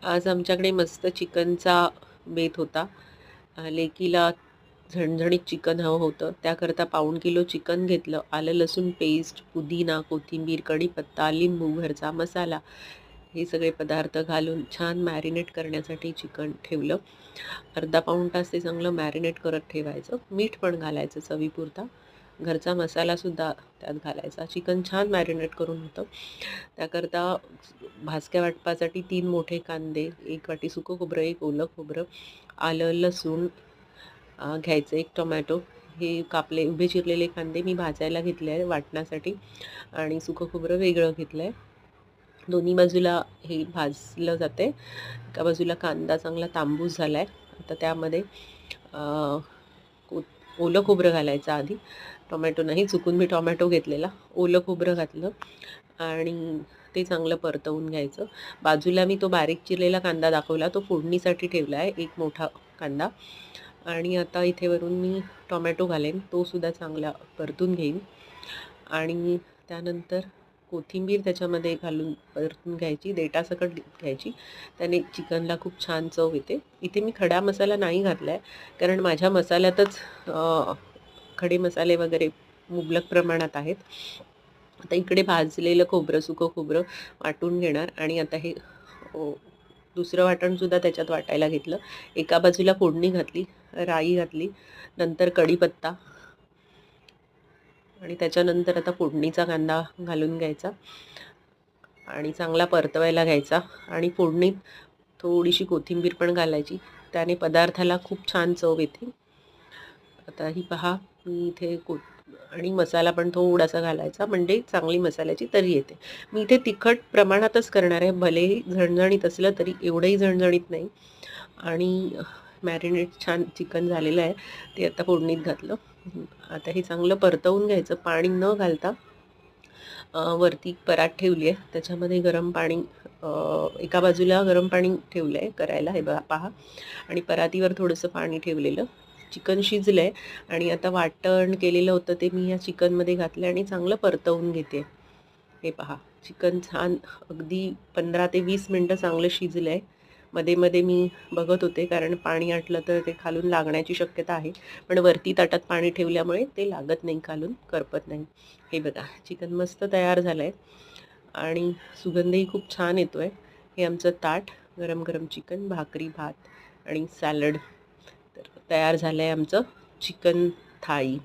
आज आमच्याकडे मस्त चिकनचा बेत होता. लेकीला झणझणीत चिकन हवं होतं. त्याकरता पाऊण किलो चिकन घेतलं. आलं लसूण पेस्ट, पुदिना, कोथिंबीर, कढीपत्ता, लिंबू, घरचा मसाला हे सगळे पदार्थ घालून छान मॅरिनेट करण्यासाठी चिकन ठेवलं. अर्धा पाऊण तास ते चांगलं मॅरिनेट करत ठेवायचं. मीठ पण घालायचं चवीपुरता. घरचा मसालासुद्धा त्यात घालायचा. चिकन छान मॅरिनेट करून होतं. त्याकरता भाजक्या वाटपासाठी 3 मोठे कांदे, 1 वाटी सुकं खोबरं, 1 ओलं खोबरं, आलं, लसूण घ्यायचं, 1 टोमॅटो. हे कापले उभे चिरलेले कांदे मी भाजायला घेतले आहे वाटण्यासाठी आणि सुकं खोबरं वेगळं घेतलं आहे. दोन्ही बाजूला हे भाजलं जातं आहे. एका बाजूला कांदा चांगला तांबूस झाला आहे. आता त्यामध्ये अ, को ओलं खोबरं घालायचं आधी. टोमॅटो नाही, चुकून मी टोमॅटो घेतलेला. ओलं खोबरं घातलं आणि ते चांगलं परतवून घ्यायचं. बाजूला मी तो बारीक चिरलेला कांदा दाखवला, तो फोडणीसाठी ठेवला आहे, एक मोठा कांदा. आणि आता इथे वरून मी टोमॅटो घालेन, तोसुद्धा चांगला परतून घेईन आणि त्यानंतर कोथिंबीर त्याच्यामध्ये घालून परतून घ्यायची, देठासकट घ्यायची. त्याने चिकनला खूप छान चव येते. इथे मी खडा मसाला नाही घातला आहे, कारण माझ्या मसाल्यातच खडे मसाले वगैरे मुबलक प्रमाणात आहेत. आता इकडे भाजलेलं खोबरं, सुकं खोबरं वाटून घेणार आणि आता हे दुसरं वाटणसुद्धा त्याच्यात वाटायला घेतलं. एका बाजूला फोडणी घातली, राई घातली, नंतर कढीपत्ता आणि त्याच्यानंतर आता फोडणीचा कांदा घालून घ्यायचा आणि चांगला परतवायला घ्यायचा आणि फोडणीत थोडीशी कोथिंबीर पण घालायची. त्याने पदार्थाला खूप छान चव येते. आता ही पहा, मी इथे आणि मसाला पण थोडासा घालायचा, म्हणजे चांगली मसाल्याची तरी येते. मी इथे तिखट प्रमाणातच करणार आहे, भलेही झणझणीत असलं तरी एवढंही झणझणीत नाही. आणि मॅरिनेट छान चिकन झालेलं आहे, ते आता फोडणीत घातलं. आता हे चांगलं परतवून घ्यायचं, पाणी न घालता. वरती परात ठेवली आहे, त्याच्यामध्ये गरम पाणी, एका बाजूला गरम पाणी ठेवलं आहे करायला, हे पहा. आणि परातीवर थोडंसं पाणी ठेवलेलं. चिकन शिजलं आहे आणि आता वाटण केलेलं होतं ते मी या चिकनमध्ये घातलं आणि चांगलं परतवून घेते. हे पहा, चिकन छान अगदी 15 ते 20 मिनटं चांगलं शिजलं आहे. मध्ये मध्ये मी बघत होते, कारण पाणी आटलं तर ते खालून लागण्याची शक्यता आहे. पण वरती ताटात पाणी ठेवल्यामुळे ते लागत नाही, खालून करपत नाही. हे बघा, चिकन मस्त तयार झालं आहे आणि सुगंधही खूप छान येतो आहे. हे आमचं ताट, गरम गरम चिकन, भाकरी, भात आणि सॅलड. तर तयार झालं आहे आमचं चिकन थाळी.